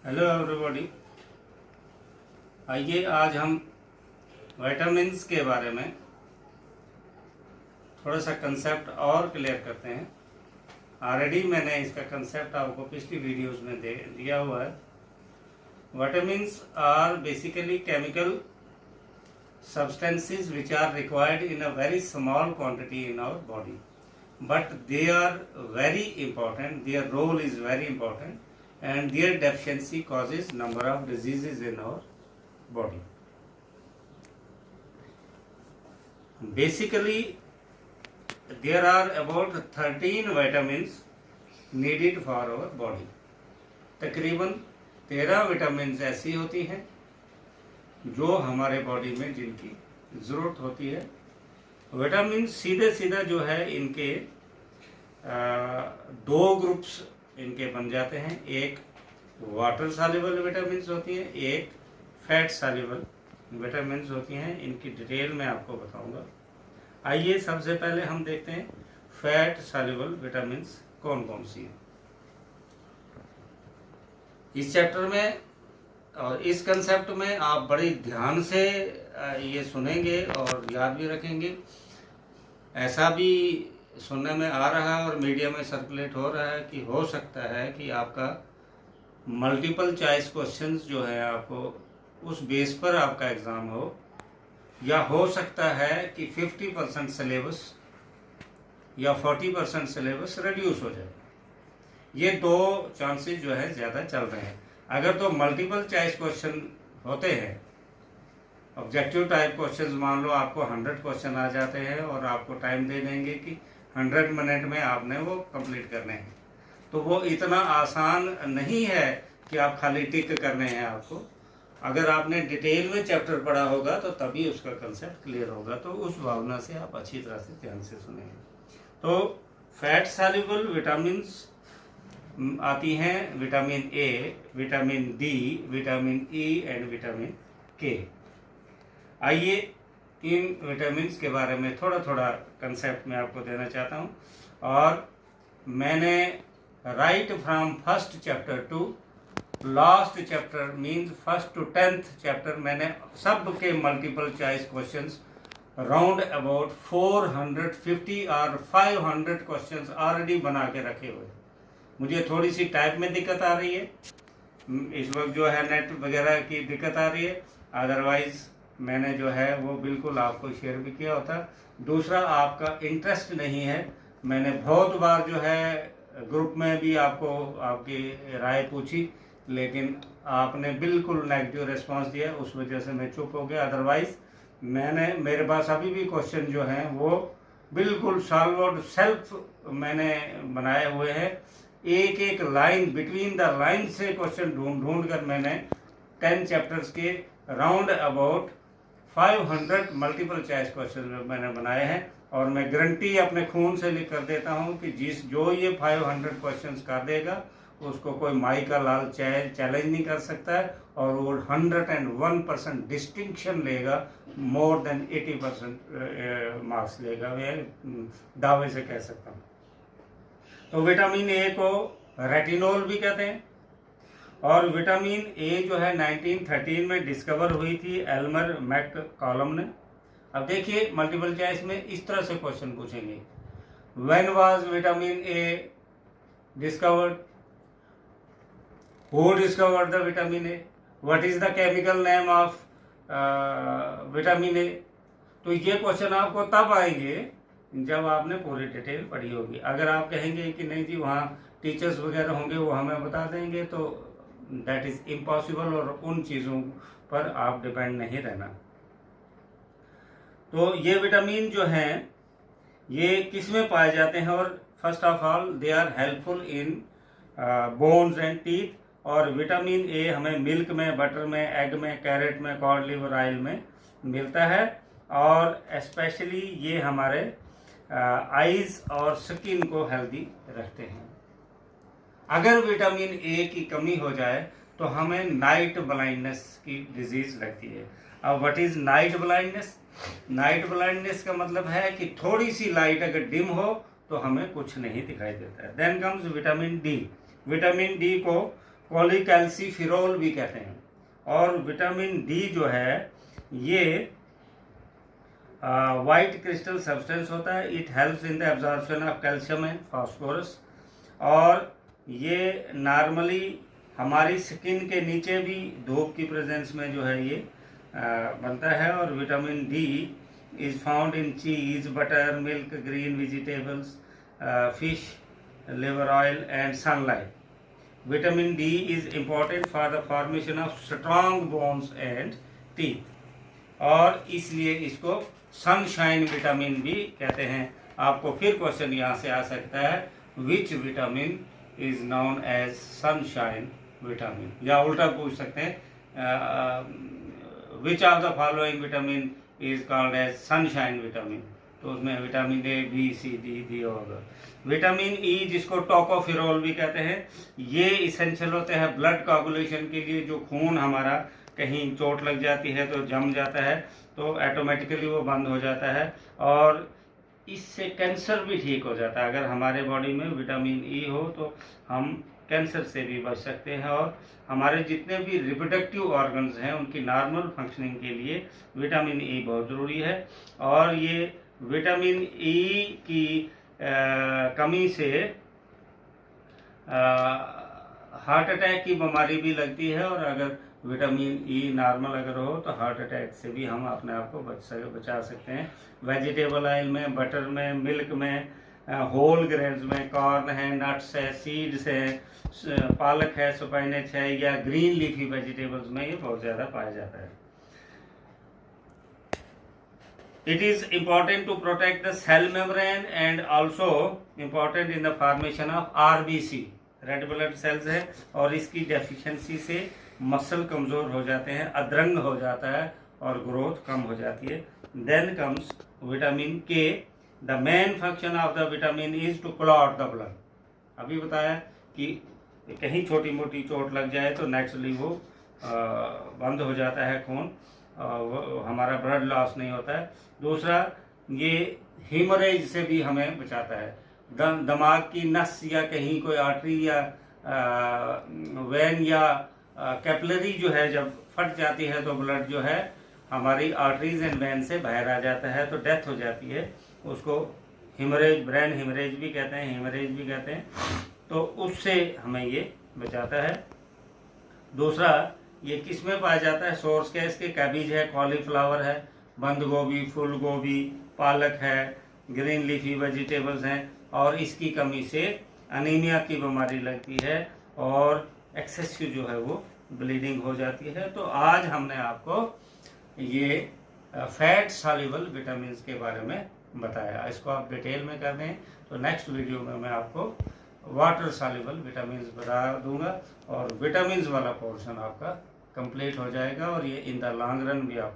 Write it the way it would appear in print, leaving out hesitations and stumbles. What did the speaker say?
Hello everybody. आइए आज हम विटामिन्स के बारे में थोड़ा सा कंसेप्ट और क्लियर करते हैं। ऑलरेडी मैंने इसका कंसेप्ट आपको पिछली वीडियोस में दिया हुआ है। Vitamins are basically chemical substances which are required in a very small quantity in our body, but they are very important, their role is very important, and their deficiency causes number of diseases in our body. Basically there are about 13 vitamins needed for our body. तकरीबन 13 vitamin ऐसी होती हैं जो हमारे body में जिनकी ज़रूरत होती है। विटामिन सीधा जो है इनके दो ग्रुप्स इनके बन जाते हैं। एक वाटर सॉल्युबल विटामिन्स होती हैं, एक फैट सॉल्युबल विटामिन्स होती हैं। इनकी डिटेल मैं आपको बताऊंगा। आइए सबसे पहले हम देखते हैं फैट सॉल्युबल विटामिन्स कौन कौन सी हैं। इस चैप्टर में और इस कंसेप्ट में आप बड़ी ध्यान से ये सुनेंगे और याद भी रखेंगे। ऐसा भी सुनने में आ रहा है और मीडिया में सर्कुलेट हो रहा है कि हो सकता है कि आपका मल्टीपल चॉइस क्वेश्चंस जो है आपको उस बेस पर आपका एग्ज़ाम हो, या हो सकता है कि 50% सिलेबस या 40% सिलेबस रिड्यूस हो जाए। ये दो चांसेस जो है ज़्यादा चल रहे हैं। अगर तो मल्टीपल चॉइस क्वेश्चन होते हैं, ऑब्जेक्टिव टाइप क्वेश्चंस, मान लो आपको 100 क्वेश्चन आ जाते हैं और आपको टाइम दे देंगे कि 100 मिनट में आपने वो कंप्लीट करने हैं, तो वो इतना आसान नहीं है कि आप खाली टिक करने हैं आपको। अगर आपने डिटेल में चैप्टर पढ़ा होगा तो तभी उसका कंसेप्ट क्लियर होगा। तो उस भावना से आप अच्छी तरह से ध्यान से सुनेंगे। तो फैट सॉल्युबल विटामिन्स आती हैं vitamin A, vitamin D, vitamin E and vitamin के। आइए इन विटामिन्स के बारे में थोड़ा कंसेप्ट मैं आपको देना चाहता हूँ। और मैंने right from first chapter to last chapter means first to 10th chapter मैंने सब के multiple choice questions round about 450 और 500 क्वेश्चंस ऑलरेडी बना के रखे हुए। मुझे थोड़ी सी टाइप में दिक्कत आ रही है इस वक्त, जो है नेट वगैरह की दिक्कत आ रही है। अदरवाइज मैंने जो है वो बिल्कुल आपको शेयर भी किया होता। दूसरा, आपका इंटरेस्ट नहीं है। मैंने बहुत बार जो है ग्रुप में भी आपको आपकी राय पूछी, लेकिन आपने बिल्कुल नेगेटिव रिस्पांस दिया, उस वजह से मैं चुप हो गया। अदरवाइज मेरे पास अभी भी क्वेश्चन जो हैं वो बिल्कुल सॉल्व्ड सेल्फ मैंने बनाए हुए हैं। एक एक लाइन बिटवीन द लाइन से क्वेश्चन ढूंढ कर मैंने 10 चैप्टर्स के round about 500 multiple choice question मैंने बनाए हैं। और मैं गारंटी अपने खून से लिख कर देता हूं कि जो ये 500 क्वेश्चंस कर देगा उसको कोई माई का लाल चैलेंज नहीं कर सकता है, और वो 101% डिस्टिंक्शन लेगा, मोर देन 80% मार्क्स लेगा, मैं दावे से कह सकता हूँ। तो विटामिन ए को रेटिनोल भी कहते हैं। और विटामिन ए जो है 1913 में डिस्कवर हुई थी एल्मर मैककॉलम ने। अब देखिए मल्टीपल चॉइस में इस तरह से क्वेश्चन पूछेंगे, when was vitamin A discovered, who discovered the vitamin A, what is the chemical name of vitamin A. तो ये क्वेश्चन आपको तब आएंगे जब आपने पूरी डिटेल पढ़ी होगी। अगर आप कहेंगे कि नहीं जी वहाँ टीचर्स वगैरह होंगे वो हमें बता देंगे, तो दैट इज इम्पॉसिबल, और उन चीज़ों पर आप डिपेंड नहीं रहना। तो ये विटामिन जो हैं ये किस में पाए जाते हैं, और first of all they are helpful in bones and teeth. और विटामिन ए हमें मिल्क में, बटर में, एग में, कैरेट में, कॉड लिवर ऑयल में मिलता है। और स्पेशली ये हमारे आईज और स्किन को हेल्दी रखते हैं। अगर विटामिन ए की कमी हो जाए तो हमें नाइट ब्लाइंडनेस की डिजीज लगती है। अब what is night blindness? Night blindness का मतलब है कि थोड़ी सी लाइट अगर डिम हो तो हमें कुछ नहीं दिखाई देता है। Then comes vitamin D. Vitamin D को कोलिकैल्सिफेरॉल भी कहते हैं। और विटामिन डी जो है ये वाइट क्रिस्टल सब्सटेंस होता है। It helps in the absorption of calcium and phosphorus. और ये नॉर्मली हमारी स्किन के नीचे भी धूप की प्रेजेंस में जो है ये बनता है। और vitamin D is found in cheese, butter, milk, green vegetables, fish, liver oil and sunlight. Vitamin D is important for the formation of strong bones and teeth. और इसलिए इसको सनशाइन विटामिन भी कहते हैं। आपको फिर क्वेश्चन यहाँ से आ सकता है, which vitamin is known as sunshine vitamin, या उल्टा पूछ सकते हैं, which of the following vitamin is called as sunshine vitamin. तो उसमें vitamin A, B, C, D होगा। विटामिन ई जिसको टोकोफेरोल भी कहते हैं, ये इसेंशियल होते हैं ब्लड कोगुलेशन के लिए। जो खून हमारा कहीं चोट लग जाती है तो जम जाता है, तो ऑटोमेटिकली वो बंद हो जाता है। और इससे कैंसर भी ठीक हो जाता है। अगर हमारे बॉडी में विटामिन ई हो तो हम कैंसर से भी बच सकते हैं। और हमारे जितने भी रिप्रोडक्टिव ऑर्गन्स हैं उनकी नॉर्मल फंक्शनिंग के लिए विटामिन ई बहुत ज़रूरी है। और ये विटामिन ई की कमी से हार्ट अटैक की बीमारी भी लगती है। और अगर विटामिन ई नॉर्मल अगर हो तो हार्ट अटैक से भी हम अपने आप को बचा सकते हैं। वेजिटेबल ऑयल में, बटर में, मिल्क में, होल ग्रेन्स में, कॉर्न है, नट्स है, सीड्स है, पालक है, स्पिनच है, या ग्रीन लीफी वेजिटेबल्स में ये बहुत ज़्यादा पाया जाता है। It is important to protect the cell membrane and also important in the formation of RBC, red blood cells है। और इसकी डेफिशिएंसी से मसल कमज़ोर हो जाते हैं, अदरंग हो जाता है और ग्रोथ कम हो जाती है। Then comes vitamin K. The main function of the vitamin is to clot the blood. अभी बताया कि कहीं छोटी मोटी चोट लग जाए तो नेचुरली वो बंद हो जाता है खून, हमारा ब्लड लॉस नहीं होता है। दूसरा, ये हीमोरेज से भी हमें बचाता है। दिमाग की नस या कहीं कोई आर्टरी या वेन या कैपिलरी जो है जब फट जाती है तो ब्लड जो है हमारी आर्टरीज एंड वेन से बाहर आ जाता है तो डेथ हो जाती है। उसको हीमोरेज, ब्रेन हीमोरेज भी कहते हैं, हीमोरेज भी कहते हैं। तो उससे हमें ये बचाता है। दूसरा, ये किस में पाया जाता है? सोर्स क्या है इसके? कैबेज है, कॉलीफ्लावर है, बंद गोभी, फूल गोभी, पालक है, ग्रीन लीफी वेजिटेबल्स हैं। और इसकी कमी से अनीमिया की बीमारी लगती है और एक्सेसिव जो है वो ब्लीडिंग हो जाती है। तो आज हमने आपको ये फैट सॉल्युबल विटामिन के बारे में बताया। इसको आप डिटेल में कर दें तो नेक्स्ट वीडियो में मैं आपको वाटर सॉल्युबल विटामिन बता दूंगा और विटामिन वाला पोर्शन आपका कंप्लीट हो जाएगा। और ये इन द लॉन्ग रन भी आपको